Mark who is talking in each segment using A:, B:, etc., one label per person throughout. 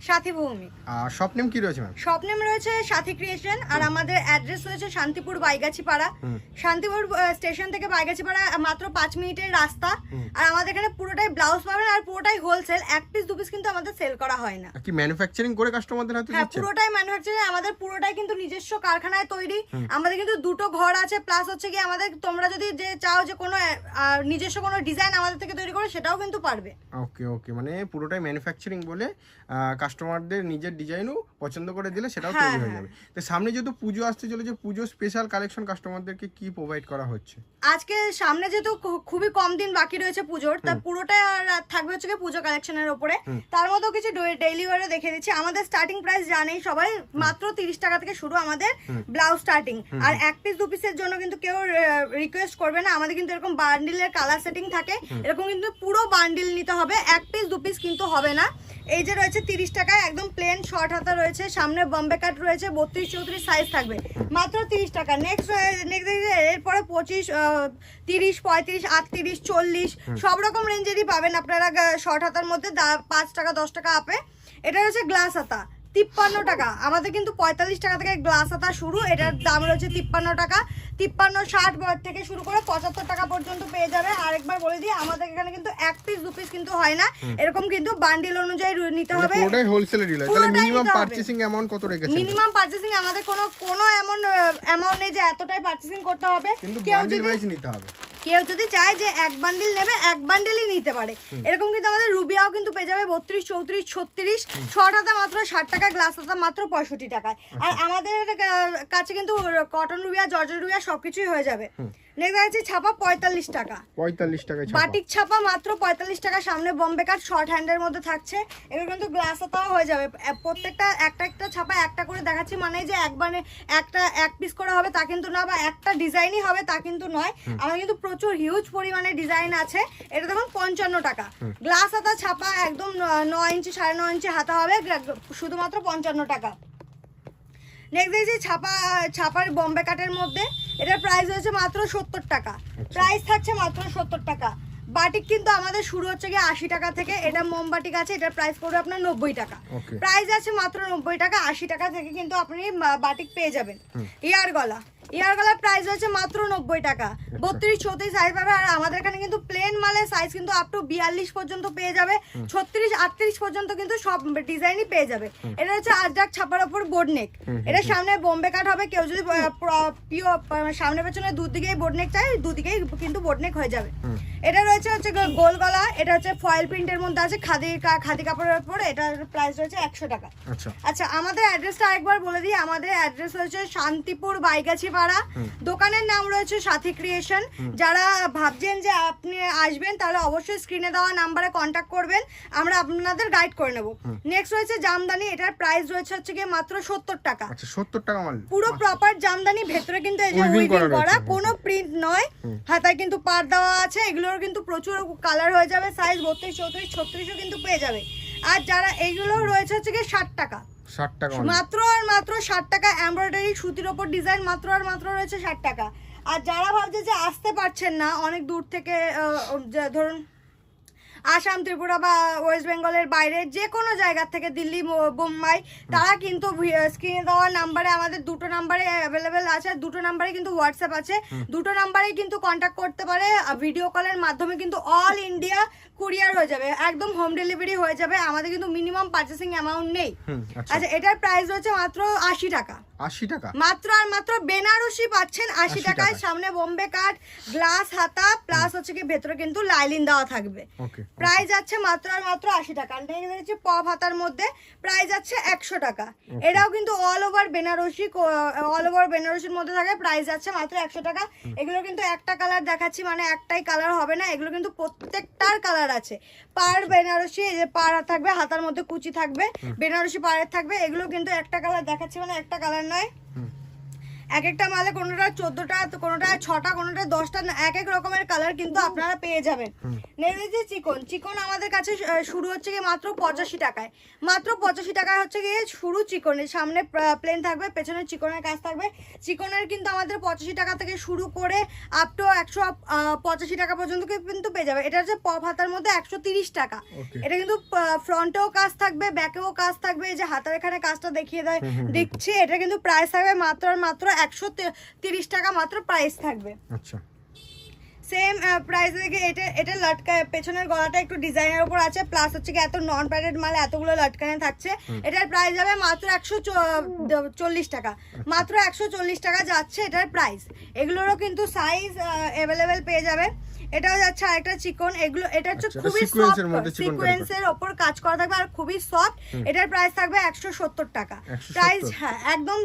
A: সাথী ভৌমিক।
B: আর shop name কি রয়েছে ma'am?
A: Shop name রয়েছে সাথী ক্রিয়েশন, আর আমাদের অ্যাড্রেস রয়েছে শান্তিপুর বাইগাছিপাড়া। শান্তিপুর স্টেশন থেকে বাইগাছিপাড়া মাত্র 5 মিনিটের রাস্তা। আর আমাদের এখানে পুরোটাই ব্লাউজ পাবেন, আর পুরোটাই হোলসেল, 1 পিস 2 পিস কিন্তু আমাদের সেল করা হয় না।
B: কি ম্যানুফ্যাকচারিং করে কাস্টমারদের হাতে
A: হ্যাঁ,
B: দিচ্ছেন?
A: পুরোটাই ম্যানুফ্যাকচারিং, আমাদের পুরোটাই কিন্তু নিজস্ব কারখানায় তৈরি। আমাদের কিন্তু দুটো ঘর আছে, প্লাস হচ্ছে কি আমাদের তোমরা যদি যে চাও যে কোনো নিজস্ব কোনো ডিজাইন আমাদের থেকে তৈরি করে সেটাও কিন্তু পারবে।
B: ওকে ওকে, মানে পুরোটাই ম্যানুফ্যাকচারিং বলে কাস্টমারদের নিজের ডিজাইনও পছন্দ করে দিলে সেটাও তৈরি হয়ে যাবে। তো সামনে যেহেতু পুজো আসতে চলেছে, পুজো স্পেশাল কালেকশন কাস্টমারদেরকে কি প্রোভাইড করা হচ্ছে?
A: আজকে সামনে যেহেতু খুবই কম দিন বাকি রয়েছে পুজোর, তা পুরোটা থাকবে হচ্ছে কি পুজো কালেকশনের উপরে। তার মধ্যেও কিছু ডেইলি ওয়ারে দেখে দিচ্ছি। আমাদের স্টার্টিং প্রাইস জানেই সবাই, মাত্র 30 টাকা থেকে শুরু আমাদের ব্লাউজ স্টার্টিং। আর 1 পিস 2 পিসের জন্য কিন্তু কেউ রিকোয়েস্ট করবে না, আমাদের কিন্তু এরকম বান্ডিলের কালার সেটিং থাকে, এরকম কিন্তু পুরো বান্ডিল নিতে হবে, 1 পিস 2 পিস কিন্তু হবে না। এই যে রয়েছে 30 টাকায় একদম প্লেন শর্ট হাতা রয়েছে, সামনে বম্বে কাট রয়েছে, 32-34 সাইজ থাকবে, মাত্র 30 টাকা। নেক্সট এরপরে 25, 30, 35, 38, 40 সব রকম রেঞ্জেরই পাবেন আপনারা শর্ট হাতার মধ্যে, 5 টাকা 10 টাকা আপে। এটা হচ্ছে গ্লাস হাতা 53 টাকা। আমাদের কিন্তু 45 টাকা থেকে গ্লাস হাতা শুরু, এটার দাম রয়েছে 53 টাকা। 53, 60 থেকে শুরু করে 75 টাকা পর্যন্ত পেয়ে যাবে। আরেকবার বলে দিই, আমাদের এখানে কিন্তু 1 পিস 2 পিস কিন্তু হয় না, এরকম কিন্তু বান্ডিল অনুযায়ী নিতে হবে।
B: পুরোটাই হোলসেল ডিল। তাহলে মিনিমাম পারচেজিং অ্যামাউন্ট কত রেখেছেন?
A: মিনিমাম পারচেজিং আমাদের কোনো এমন অ্যামাউন্ট নেই যে এতটাই পারচেজিং করতে হবে।
B: কিন্তু বান্ডিল ওয়াইজ নিতে হবে।
A: কেউ যদি চায় যে 1 বান্ডিল নেবে, 1 বান্ডিলই নিতে পারে। এরকম কিন্তু আমাদের রুবিয়াও কিন্তু পেয়ে যাবে 32, 34, 36। শর্ট হাতা মাত্র 60 টাকা, গ্লাস হাতা মাত্র 65 টাকায়। আর আমাদের কাছে কিন্তু কটন রুবিয়া, জর্জেট রুবিয়া সবকিছুই হয়ে যাবে। নেক্সট আছে ছাপা 45 টাকা।
B: 45 টাকায় ছাপা।
A: বাটিক ছাপা মাত্র 45 টাকা, সামনে বম্বে কাট শর্ট হ্যান্ডের মধ্যে থাকছে। এগুলো কিন্তু গ্লাস হাতাও হয়ে যাবে। প্রত্যেকটা একটা ছাপা একটা করে দেখাচ্ছি, মানে যে একবারে একটা 1 পিস করে হবে তা কিন্তু না, বা একটা ডিজাইনই হবে তা কিন্তু নয়। আমাদের কিন্তু প্রচুর হিউজ পরিমাণে ডিজাইন আছে। এটা দেখুন 55 টাকা। গ্লাস হাতা ছাপা একদম 9 ইঞ্চি 9.5 ইঞ্চি হাতা হবে, শুধুমাত্র 55 টাকা। নেক্সট দেখছি ছাপার বম্বে কাটের মধ্যে, এটার প্রাইস হচ্ছে মাত্র 70 টাকা। প্রাইস থাকছে মাত্র 70 টাকা। বাটিক কিন্তু আমাদের শুরু হচ্ছে গিয়ে 80 টাকা থেকে, এটা মোমবাটিক আছে, এটার প্রাইস পড়বে আপনার 90 টাকা। প্রাইস আছে মাত্র 90 টাকা। 80 টাকা থেকে কিন্তু আপনি বাটিক পেয়ে যাবেন। ইয়ার গলার প্রাইস হচ্ছে মাত্র 90 টাকা। 32, 34 সাইজ পাবে। আর আমাদের এখানে কিন্তু প্লেন মালের সাইজ কিন্তু আপ টু 42 পর্যন্ত পেয়ে যাবে, 36, 38 পর্যন্ত কিন্তু সব ডিজাইনই পেয়ে যাবে। এটা হচ্ছে আজরাক ছাপার উপর বোর্ড নেক। এটা সামনে বোম্বে কাট হবে, কেউ যদি সামনে পেছনে দুদিকেই বোর্ড নেক চাই, দুদিকেই কিন্তু বোর্ড নেক হয়ে যাবে। এটা রয়েছে হচ্ছে গোল গলা, এটা হচ্ছে ফয়েল প্রিন্টের মধ্যে আছে, খাদি কাপড়ের উপর। এটার প্রাইস রয়েছে 100 টাকা। আচ্ছা, আমাদের অ্যাড্রেসটা আরেকবার বলে দিই। আমাদের অ্যাড্রেস হচ্ছে শান্তিপুর বাইগাছিপাড়া, দোকানের নাম রয়েছে সাথী ক্রিয়েশন। যারা ভাবছেন যে আপনি আসবেন, তাহলে অবশ্যই স্ক্রিনে দেওয়া নাম্বারে কন্ট্যাক্ট করবেন, আমরা আপনাদের গাইড করে নেব। নেক্সট রয়েছে জামদানি, এটার প্রাইস রয়েছে হচ্ছে গিয়ে মাত্র 70 টাকা।
B: আচ্ছা, 70 টাকা মাল,
A: পুরো প্রপার জামদানি, ভেতরে কিন্তু এই যে উইভিং করা, কোনো প্রিন্ট নয়, হাতায় কিন্তু পার দেওয়া আছে। এগুলোর কিন্তু প্রচুর কালার হয়ে যাবে, সাইজ 32, 34, 36ও কিন্তু পেয়ে যাবে। আর যারা এইগুলো রয়েছে হচ্ছে গিয়ে 60 টাকা।
B: 60 টাকা
A: মাত্র আর মাত্র 60 টাকা। এমব্রয়ডারি সুতির ওপর ডিজাইন মাত্র আর মাত্র রয়েছে 60 টাকা। আর যারা ভাবছে যে আসতে পারছেন না অনেক দূর থেকে, ধরুন আসাম, ত্রিপুরা বা ওয়েস্ট বেঙ্গলের বাইরে যে কোনো জায়গা থেকে, দিল্লি, বোম্বাই, তারা কিন্তু স্ক্রিনে দেওয়া নাম্বারে, আমাদের দুটো নাম্বারে অ্যাভেলেবেল আছে, দুটো নাম্বারে কিন্তু হোয়াটসঅ্যাপ আছে, দুটো নাম্বারেই কিন্তু কন্ট্যাক্ট করতে পারে। ভিডিও কলের মাধ্যমে কিন্তু অল ইন্ডিয়া কুরিয়ার হয়ে যাবে, একদম হোম ডেলিভারি হয়ে যাবে। আমাদের কিন্তু মিনিমাম পারচেসিং অ্যামাউন্ট নেই। আচ্ছা, এটার প্রাইস রয়েছে মাত্র 80 টাকা।
B: 80 টাকা
A: মাত্র আর মাত্র বেনারসি পাচ্ছেন 80 টাকায়। সামনে বোম্বে কাট, গ্লাস হাতা, প্লাস হচ্ছে কি ভেতরে কিন্তু লাইলিন দেওয়া থাকবে। প্রাইস আছে মাত্র আর মাত্র 80 টাকা। দেখছি পপ হাতার মধ্যে প্রাইস আছে 100 টাকা। এটাও কিন্তু অল ওভার বেনারসির মধ্যে থাকে, প্রাইস আছে মাত্র 100 টাকা। এগুলো কিন্তু একটা কালার দেখাচ্ছি, মানে একটাই কালার হবে না, এগুলো কিন্তু প্রত্যেকটার কালার আছে। পার বেনারসি, এই যে পার থাকবে, হাতার মধ্যে কুচি থাকবে, বেনারসি পাড়ের থাকবে। এগুলো কিন্তু একটা কালার দেখাচ্ছি, মানে একটা কালার নয়। এক একটা মালে কোনোটা 14টা, কোনোটা 6টা, কোনোটা 10টা, এক এক রকমের কালার কিন্তু আপনারা পেয়ে যাবেন। নেক্সট যে চিকন, চিকন আমাদের কাছে শুরু হচ্ছে গিয়ে মাত্র 85 টাকায়। মাত্র 85 টাকায় হচ্ছে গিয়ে শুরু চিকনের। সামনে প্লেন থাকবে, পেছনে চিকনের কাজ থাকবে। চিকনের কিন্তু আমাদের 85 টাকা থেকে শুরু করে আপ টু 185 টাকা পর্যন্ত কিন্তু পেয়ে যাবে। এটা হচ্ছে পপ হাতার মধ্যে 130 টাকা। এটা কিন্তু ফ্রন্টেও কাজ থাকবে, ব্যাকেও কাজ থাকবে। এই যে হাতার এখানে কাজটা দেখিয়ে দিচ্ছি, এটা কিন্তু প্রাইস থাকবে মাত্র 130 টাকা মাত্র প্রাইস থাকবে।
B: আচ্ছা,
A: সেম প্রাইস থেকে এটা লটকা, পেছনের গলাটা একটু ডিজাইনের উপর আছে, প্লাস হচ্ছে কি এত নন প্যাডেড মাল এতগুলো লটকানে থাকছে। এটার প্রাইস যাবে মাত্র 140 টাকা। মাত্র 140 টাকা যাচ্ছে এটার প্রাইস। এগুলোরও কিন্তু সাইজ অ্যাভেলেবেল পেয়ে যাবে। এটাও যাচ্ছে আরেকটা চিকন। এগুলো এটা হচ্ছে খুবই সফট, সিকোয়েন্সের উপর কাজ করা থাকবে আর খুবই সফট। এটার প্রাইস থাকবে 170 টাকা প্রাইস। হ্যাঁ, একদম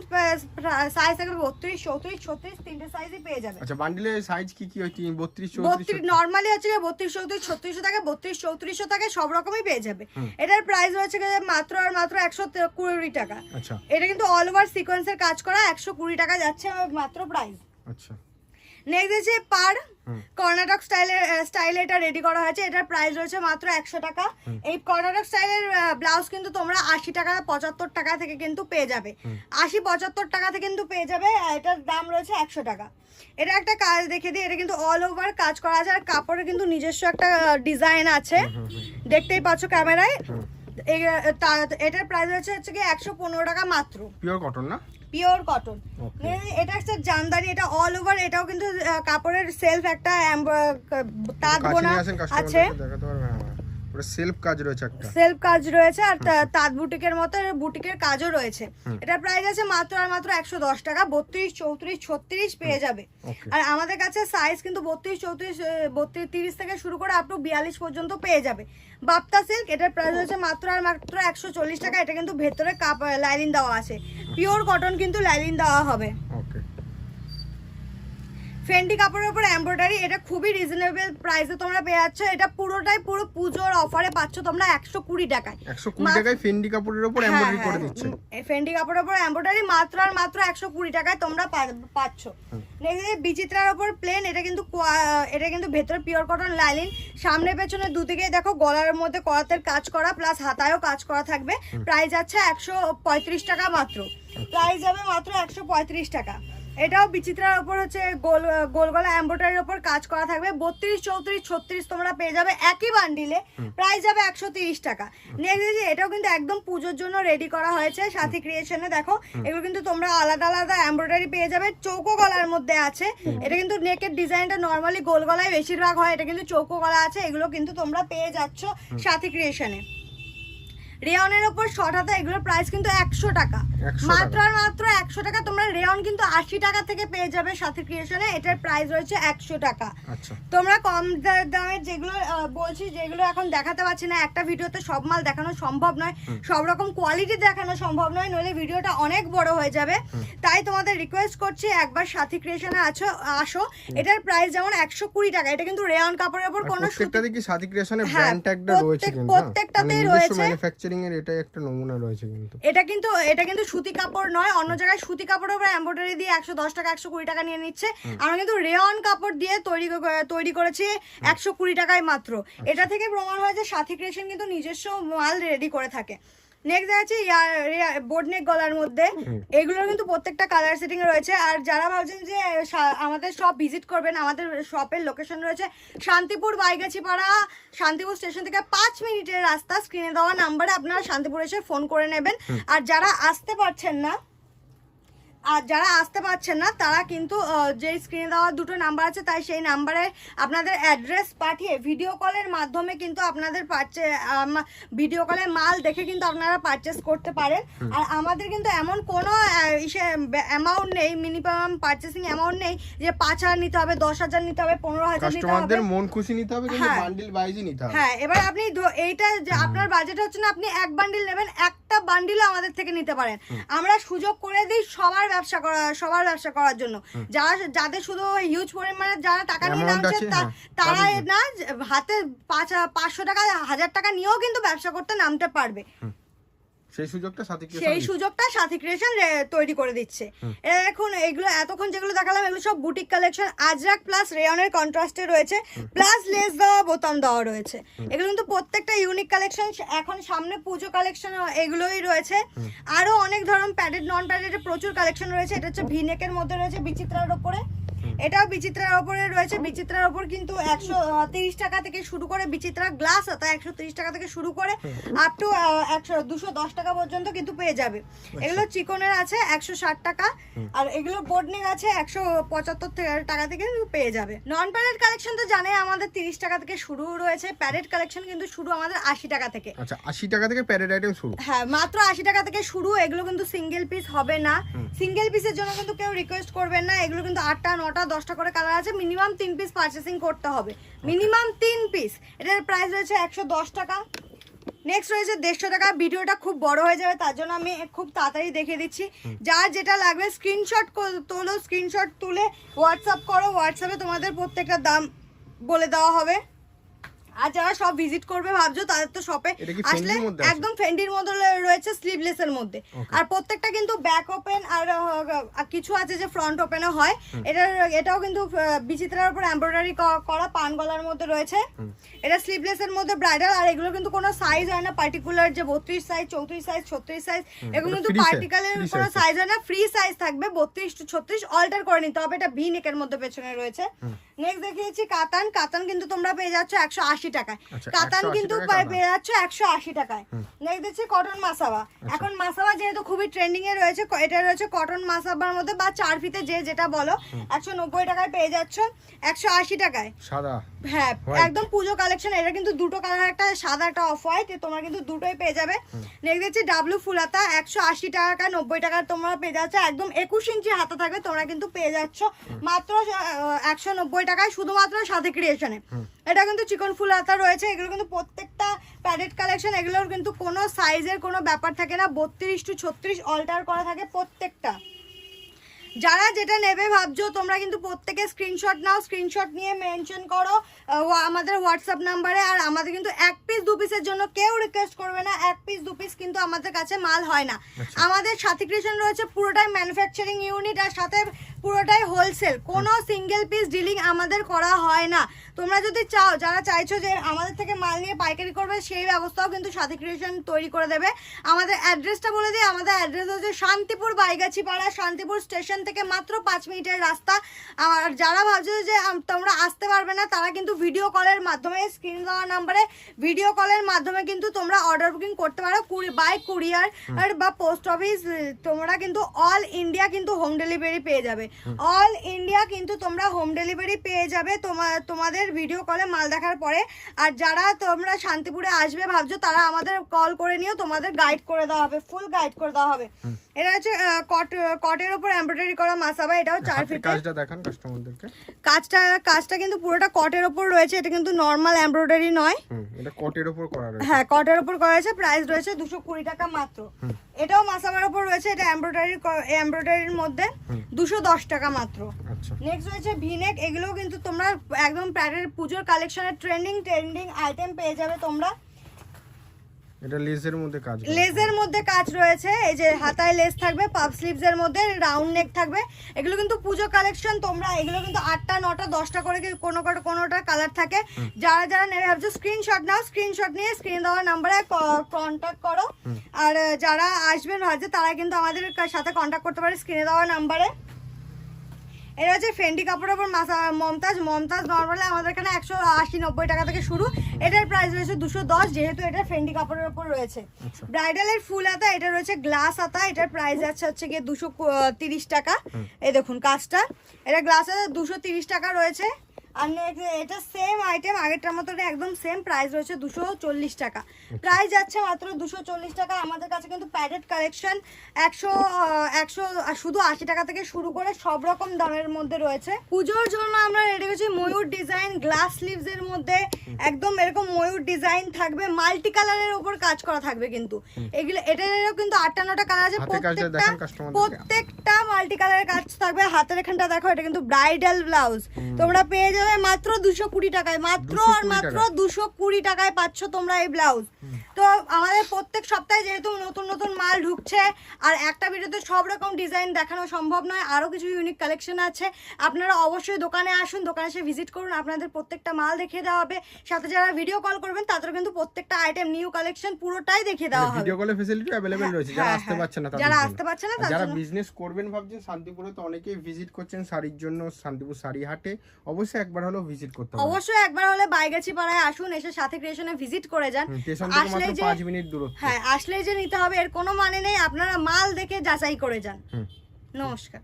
A: সাইজ থাকবে 32, 34, 36 তিনটে সাইজই পেয়ে যাবে।
B: আচ্ছা, বান্ডিলের সাইজ কি কি হয়? 32,
A: 32 নরমালি হচ্ছে 32, 34, 36 থাকে, 32, 34 থাকে, সব রকমই পেয়ে যাবে। এটার প্রাইস হচ্ছে মাত্র আর মাত্র 120 টাকা।
B: আচ্ছা,
A: এটা কিন্তু অল ওভার সিকোয়েন্সের কাজ করা, 120 টাকা যাচ্ছে মাত্র প্রাইস।
B: আচ্ছা,
A: নেক্সট আছে পার কর্ণাটক স্টাইলে এটা রেডি করা হয়েছে। এটার প্রাইস রয়েছে মাত্র 100 টাকা। এই কর্ণাটক স্টাইলের ব্লাউজ কিন্তু তোমরা 80 টাকা 75 টাকা থেকে কিন্তু পেয়ে যাবে। 80-75 টাকা থেকে কিন্তু পেয়ে যাবে। এটার দাম রয়েছে 100 টাকা। এটা একটা কাজ দেখে দিই, এটা কিন্তু অল ওভার কাজ করা আছে আর কাপড়ের কিন্তু নিজস্ব একটা ডিজাইন আছে, দেখতেই পাচ্ছ ক্যামেরায়। এটার প্রাইস হচ্ছে কি 115 টাকা মাত্র।
B: পিওর কটন না?
A: Pure cotton. এটা একটা জামদানি, এটা অল ওভার। এটাও কিন্তু কাপড়ের সেলফ একটা তাঁত বোনা আছে,
B: পুরো সেলফ কাজ রয়েছে, একটা
A: সেলফ কাজ রয়েছে আর তাঁত বুটিকের মতো বুটিকের কাজও রয়েছে। এটার প্রাইস আছে মাত্র আর মাত্র 110 টাকা। 32, 34, 36 পেয়ে যাবে। আর আমাদের কাছে সাইজ কিন্তু 32, 34, 32, 30 থেকে শুরু করে আপ টু 42 পর্যন্ত পেয়ে যাবে। বাপ্তা সিল্ক, এটার প্রাইস হচ্ছে মাত্র আর মাত্র 140 টাকা। এটা কিন্তু ভেতরে লাইলিন দেওয়া আছে, পিওর কটন কিন্তু লাইলিন দেওয়া হবে। ফেন্ডি কাপড়ের উপর এমব্রয়ডারি, এটা খুবই রিজনেবল প্রাইসে তোমরা পেয়ে যাচ্ছ। এটা পুরোটাই পুরো পুজোর অফারে পাচ্ছ তোমরা 120 টাকায়।
B: 120 টাকায় ফেন্ডি কাপড়ের উপর এমব্রয়ডারি করে দিচ্ছে।
A: ফেন্ডি কাপড়ের উপর এমব্রয়ডারি মাত্র আর মাত্র 120 টাকায় তোমরা পাচ্ছ। নেক্সট বিচিত্রার উপর প্লেন, এটা কিন্তু ভেতরে পিওর কটন লাইলিন। সামনে পেছনে দুদিকে দেখো গলার মধ্যে করাতের কাজ করা, প্লাস হাতায়ও কাজ করা থাকবে। প্রাইস যাচ্ছে 135 টাকা মাত্র। প্রাইস যাবে মাত্র 135 টাকা। এটাও বিচিত্রার উপর হচ্ছে গোল গলা এমব্রয়ডারির উপর কাজ করা থাকবে। 32, 34, 36 তোমরা পেয়ে যাবে একই বান্ডিলে। প্রাইস যাবে 130 টাকা। নেক্সট এটাও কিন্তু একদম পুজোর জন্য রেডি করা হয়েছে সাথী ক্রিয়েশনে। দেখো এগুলো কিন্তু তোমরা আলাদা আলাদা এমব্রয়ডারি পেয়ে যাবে, চৌকো গলার মধ্যে আছে। এটা কিন্তু নেকের ডিজাইনটা নর্মালি গোল গলায় বেশিরভাগ হয়, এটা কিন্তু চৌকো গলা আছে। এগুলো কিন্তু তোমরা পেয়ে যাচ্ছ সাথী ক্রিয়েশনে। রেয়নের উপর শর্ট হাতা, এগুলোর প্রাইস কিন্তু 100 টাকা মাত্র আর মাত্র 100 টাকা। তোমরা রেয়ন কিন্তু 80 টাকা থেকে পেয়ে যাবে সাথী ক্রিয়েশনে। এটার প্রাইস রয়েছে 100 টাকা। তোমরা কম দামের যেগুলো বলছি, যেগুলো এখন দেখাতে পারছি না, একটা ভিডিওতে সব মাল দেখানো সম্ভব নয়, সব রকম কোয়ালিটি দেখানো সম্ভব নয়, নইলে ভিডিওটা অনেক বড় হয়ে যাবে। তাই তোমাদের রিকোয়েস্ট করছি একবার সাথী ক্রিয়েশনে আসো। এটার প্রাইস যেমন 120 টাকা। এটা কিন্তু রেয়ন কাপড়ের উপর কোনো
B: প্রত্যেকটাতে কি সাথী ক্রিয়েশনের ব্র্যান্ড ট্যাগটা রয়েছে, কিন্তু
A: প্রত্যেকটাতেই রয়েছে।
B: এটাই একটা নমুনা রয়েছে। কিন্তু
A: এটা কিন্তু সুতি কাপড় নয়। অন্য জায়গায় সুতি কাপড়ের উপর এমব্রয়ডারি দিয়ে 110 টাকা 120 টাকা নিয়ে নিচ্ছে। আমরা কিন্তু রেয়ন কাপড় দিয়ে তৈরি করেছি 120 টাকায় মাত্র। এটা থেকে প্রমাণ হয় যে সাথী ক্রিয়েশন কিন্তু নিজস্ব মাল রেডি করে থাকে। নেক্সট আছে বোটনেক গলার মধ্যে, এগুলোর কিন্তু প্রত্যেকটা কালার সেটিং রয়েছে। আর যারা ভাবছেন যে আমাদের শপ ভিজিট করবেন, আমাদের শপের লোকেশন রয়েছে শান্তিপুর বাইগাছিপাড়া। শান্তিপুর স্টেশন থেকে 5 মিনিটের রাস্তা। স্ক্রিনে দেওয়া নাম্বারে আপনারা শান্তিপুর এসে ফোন করে নেবেন। আর যারা আসতে পারছেন না তারা কিন্তু যে স্ক্রিনে দেওয়া দুটো নাম্বার আছে, তাই সেই নাম্বারে আপনাদের অ্যাড্রেস পাঠিয়ে ভিডিও কলের মাধ্যমে কিন্তু আপনাদের ভিডিও কলে মাল দেখে কিন্তু আপনারা পারচেস করতে পারেন। আর আমাদের কিন্তু এমন কোনো অ্যামাউন্ট নেই, মিনিমাম পারচেসিং অ্যামাউন্ট নেই যে 5,000 নিতে হবে, 10,000 নিতে হবে, 15,000 নিতে হবে।
B: কাস্টমারদের মন খুশি নিতে হবে, কিন্তু বান্ডিল ওয়াইজই নিতে হবে।
A: হ্যাঁ, এবার আপনি এইটা যে আপনার বাজেট হচ্ছে না, আপনি এক বান্ডিল নেবেন, একটা বান্ডিলও আমাদের থেকে নিতে পারেন। আমরা সুযোগ করে দিই সবার ব্যবসা করার জন্য। যাদের শুধু হিউজ পরিমাণে যারা টাকা নিয়ে নামছে, তারা না হাতে 500 টাকা 1000 টাকা নিয়েও কিন্তু ব্যবসা করতে নামতে পারবে।
B: সেই সুযোগটা সাথী
A: ক্রিয়েশন তৈরি করে দিচ্ছে। এখন এগুলো এতক্ষণ যেগুলো দেখালাম এগুলো সব বুটিক কালেকশন, আজরাক প্লাস রেয়নের কন্ট্রাস্টে রয়েছে, প্লাস লেস দেওয়া বোতাম দেওয়া রয়েছে। এগুলো কিন্তু প্রত্যেকটা ইউনিক কালেকশন। এখন সামনে পুজো কালেকশন এগুলোই রয়েছে। আরো অনেক ধরনের প্যাডেড নন প্যাডেডের প্রচুর কালেকশন রয়েছে। এটা হচ্ছে ভিনেকের মধ্যে রয়েছে বিচিত্রার ওপরে, এটাও বিচিত্রার ওপরে রয়েছে। বিচিত্রার ওপর কিন্তু 130 টাকা থেকে শুরু করে, বিচিত্রা গ্লাস হাতা 130 টাকা থেকে শুরু করে আপ টু 210 টাকা পর্যন্ত কিন্তু পেয়ে যাবে। এগুলো চিকনের আছে 160 টাকা, আর এগুলো বোর্ডনিং আছে 175 টাকা থেকে পেয়ে যাবে। নন প্যাডেড কালেকশন তো জানে আমাদের 30 টাকা থেকে শুরু রয়েছে, প্যাডেড কালেকশন কিন্তু শুরু আমাদের 80 টাকা থেকে।
B: আচ্ছা, 80 টাকা থেকে প্যাডেড আইটেম শুরু?
A: হ্যাঁ, মাত্র 80 টাকা থেকে শুরু। এগুলো কিন্তু সিঙ্গেল পিস হবে না, সিঙ্গেল পিসের জন্য কিন্তু কেউ রিকোয়েস্ট করবেন না। এগুলো কিন্তু 8টা 9টা 10টা করে কালার আছে, মিনিমাম 3 পিস পারচেসিং করতে হবে, মিনিমাম 3 পিস। এটার প্রাইস রয়েছে 110 টাকা। নেক্সট রয়েছে 150 টাকা। ভিডিওটা খুব বড় হয়ে যাবে, তার জন্য আমি খুব তাড়াতাড়ি দেখিয়ে দিচ্ছি। যার যেটা লাগবে স্ক্রিনশট তোলো, স্ক্রিনশট তুলে হোয়াটসঅ্যাপ করো, হোয়াটসঅ্যাপে তোমাদের প্রত্যেকটা দাম বলে দেওয়া হবে। আর যারা সব ভিজিট করবে ভাবছো তাদের তো শপে আসলে একদম ফেন্ডির মধ্যে রয়েছে, স্লিভলেসের মধ্যে। আর প্রত্যেকটা কিন্তু ব্যাক ওপেন, আর কিছু আছে যে ফ্রন্ট ওপেনও হয়। এটাও কিন্তু বিচিত্রার উপর এমব্রয়ডারি করা পান গলার মধ্যে রয়েছে। এটা স্লিভলেসের মধ্যে ব্রাইডাল। আর এগুলো কিন্তু কোনো সাইজ হয় না পার্টিকুলার, যে 32 সাইজ 34 সাইজ 36 সাইজ, এগুলো কিন্তু পার্টিকুলার কোনো সাইজ হয় না, ফ্রি সাইজ থাকবে 32 to 36 অল্টার করে নিতে হবে। এটা ভি নেকের মধ্যে পেছনে রয়েছে। নেক্সট দেখিয়েছি কাতান। কাতান কিন্তু তোমরা পেয়ে যাচ্ছ 180 টাকায়। কাতান কিন্তু পেয়ে যাচ্ছ 180 টাকায়। নেক্সট দিচ্ছি কটন মাসাবা। এখন মাসাবা যেহেতু খুবই ট্রেন্ডিং এ রয়েছে, এটা রয়েছে কটন মাসাবার মধ্যে বা 4 ফিতে যে যেটা বলো, 190 টাকায় পেয়ে যাচ্ছ 180 টাকায় সাদা। হ্যাঁ, একদম পুজো কালেকশন। এটা কিন্তু দুটো কালার, একটা সাদা একটা অফ হোয়াইট, তোমরা কিন্তু দুটোই পেয়ে যাবে। নেক্সট দিচ্ছি ডাব্লু ফুলাতা 180 টাকা 90 টাকা তোমরা পেয়ে যাচ্ছ। একদম 21 ইঞ্চি হাতা থাকবে, তোমরা কিন্তু পেয়ে যাচ্ছ মাত্র 190 টাকায়, শুধুমাত্র সাথে ক্রিয়েশনে। এটা কিন্তু চিকন ফুল হাতা রয়েছে। এগুলো কিন্তু প্রত্যেকটা প্যাডেড কালেকশন, এগুলোর কিন্তু কোনো সাইজের কোনো ব্যাপার থাকে না, 32 to 36 অল্টার করা থাকে প্রত্যেকটা। যারা যেটা নেবে ভাবছো তোমরা কিন্তু প্রত্যেকে স্ক্রিনশট নাও, স্ক্রিনশট নিয়ে মেনশন করো আমাদের হোয়াটসঅ্যাপ নাম্বারে। আর আমাদের কিন্তু 1 পিস 2 পিসের জন্য কেউ রিকোয়েস্ট করবে না, 1 পিস 2 পিস কিন্তু আমাদের কাছে মাল হয় না। আমাদের সাথী ক্রিয়েশন রয়েছে পুরোটাই ম্যানুফ্যাকচারিং ইউনিট, আর সাথে পুরোটাই হোলসেল, কোনো সিঙ্গেল পিস ডিলিং আমাদের করা হয় না। তোমরা যদি চাও, যারা চাইছো যে আমাদের থেকে মাল নিয়ে পাইকারি করবে, সেই ব্যবস্থাও কিন্তু সাথী ক্রিয়েশন তৈরি করে দেবে। আমাদের অ্যাড্রেসটা বলে দিই, আমাদের অ্যাড্রেস হচ্ছে শান্তিপুর বাইগাছি পাড়া, শান্তিপুর স্টেশন থেকে মাত্র 5 মিনিটের রাস্তা। আর যারা ভাবছো যে তোমরা আসতে পারবে না, তারা কিন্তু ভিডিও কলের মাধ্যমে, স্ক্রিন দেওয়া নাম্বারে ভিডিও কলের মাধ্যমে কিন্তু তোমরা অর্ডার বুকিং করতে পারো, বাই কুরিয়ার বা পোস্ট অফিস। তোমরা কিন্তু অল ইন্ডিয়া কিন্তু হোম ডেলিভারি পেয়ে যাবে, অল ইন্ডিয়া কিন্তু তোমরা হোম ডেলিভারি পেয়ে যাবে তোমাদের ভিডিও কলে মাল দেখার পরে। আর যারা তোমরা শান্তিপুরে আসবে ভাবছো, তারা আমাদের কল করে নিও, তোমাদের গাইড করে দেওয়া হবে, ফুল গাইড করে দেওয়া হবে। এটা হচ্ছে কটের উপর এমব্রয়ডারি করা মাসাবা, এটাও 4 ফিট।
B: কাজটা দেখান কাস্টমারদেরকে।
A: কাজটা কিন্তু পুরোটা কটের উপর রয়েছে, এটা কিন্তু নরমাল এমব্রয়ডারি নয়,
B: এটা কটের উপর করা রয়েছে।
A: হ্যাঁ, কটের উপর করা আছে। প্রাইস রয়েছে 220 টাকা মাত্র। এটাও মাসাবার উপর রয়েছে, এটা এমব্রয়ডারির মধ্যে 210 টাকা মাত্র। নেক্সট রয়েছে ভিনেক। এগুলো কিন্তু তোমরা একদম প্যাডের পুজোর কালেকশনের ট্রেন্ডিং আইটেম পেয়ে যাবে তোমরা।
B: এটা লেজের মধ্যে কাজ
A: রয়েছে, এই যে হাতায় লেস থাকবে, পাফ স্লিভস এর মধ্যে রাউন্ড নেক থাকবে। এগুলো কিন্তু পুজো কালেকশন। তোমরা এগুলো কিন্তু 8টা 9টা 10টা করে কোনোটা কালার থাকে। যারা যারা নেবে ভাবছো স্ক্রিনশট নাও, স্ক্রিনশট নিয়ে স্ক্রিন দেওয়া নাম্বারে কন্ট্যাক্ট করো। আর যারা আসবেন ভাবছে তারা কিন্তু আমাদের সাথে কন্ট্যাক্ট করতে পারে স্ক্রিনে দেওয়া নাম্বারে। এটা হচ্ছে ফেন্ডি কাপড়ের উপর মমতাজ নর্মালি আমাদের এখানে 180-90 টাকা থেকে শুরু। এটার প্রাইস রয়েছে 210, যেহেতু এটা ফেন্ডি কাপড়ের উপর রয়েছে। ব্রাইডালের ফুল হাতা, এটা রয়েছে গ্লাস হাতা, এটার প্রাইস আছে হচ্ছে গিয়ে 230 টাকা। এই দেখুন কাজটা, এটা গ্লাস হাতা 230 টাকা রয়েছে। আর এটা সেম আইটেম, আগেরটার মতো একদম সেম প্রাইস রয়েছে 240 টাকা। প্রাইস যাচ্ছে মাত্র 240 টাকা। আমাদের কাছে কিন্তু প্যাডেড কালেকশন 100 শুধু 80 টাকা থেকে শুরু করে সব রকম দামের মধ্যে রয়েছে। পুজোর জন্য আমরা রেডি করছি ময়ূর ডিজাইন গ্লাস স্লিভস এর মধ্যে, একদম এরকম ময়ূর ডিজাইন থাকবে, মাল্টি কালারের উপর কাজ করা থাকবে। কিন্তু এগুলো এটারও কিন্তু 8টা 9টা কালার আছে, প্রত্যেকটা মাল্টি কালারের কাজ থাকবে। হাতের এখানটা দেখো, এটা কিন্তু ব্রাইডাল ব্লাউজ তোমরা পেয়ে যাবে যাবে মাত্র 220 টাকায়, মাত্র আর
B: 220
A: মাত্র 220 টাকায় পাচ্ছ তোমরা এই ব্লাউজ। তো আমাদের প্রত্যেক সপ্তাহে যেহেতু নতুন নতুন মাল ঢুকছে, আর একটা ভিডিওতে সব রকম ডিজাইন দেখানো সম্ভব নয়, আরও কিছু ইউনিক কালেকশন আছে। আপনারা অবশ্যই দোকানে আসুন, দোকানে এসে ভিজিট করুন, আপনাদের প্রত্যেকটা মাল দেখিয়ে দেওয়া হবে। সাথে যারা ভিডিও কল করবেন তাদের কিন্তু প্রত্যেকটা আইটেম নিউ কালেকশন পুরোটাই দেখিয়ে দেওয়া হবে।
B: ভিডিও কলের ফ্যাসিলিটি अवेलेबल রয়েছে, যারা আসতে পারছে না তাদের
A: যারা
B: জন্য।
A: আসতে পারছে না
B: আর
A: তাদের
B: যারা
A: জন্য
B: বিজনেস করবেন ভাবছেন, শান্তিপুরে তো অনেকেই ভিজিট করছেন শাড়ির জন্য, শান্তিপুর শাড়ি হাটে অবশ্যই একবার হলেও ভিজিট করতে হবে।
A: অবশ্যই একবার হলে বাইগাছি পাড়ায় আসুন, এসে সাথে ক্রিয়েশনে ভিজিট করে যান।
B: স্টেশন থেকে
A: আসলে
B: মাত্র
A: যে
B: 5 মিনিট দূরত্ব।
A: হ্যাঁ, আসলেই যে নিতে হবে এর কোনো মানে নেই, আপনারা মাল দেখে যাচাই করে যান। নমস্কার।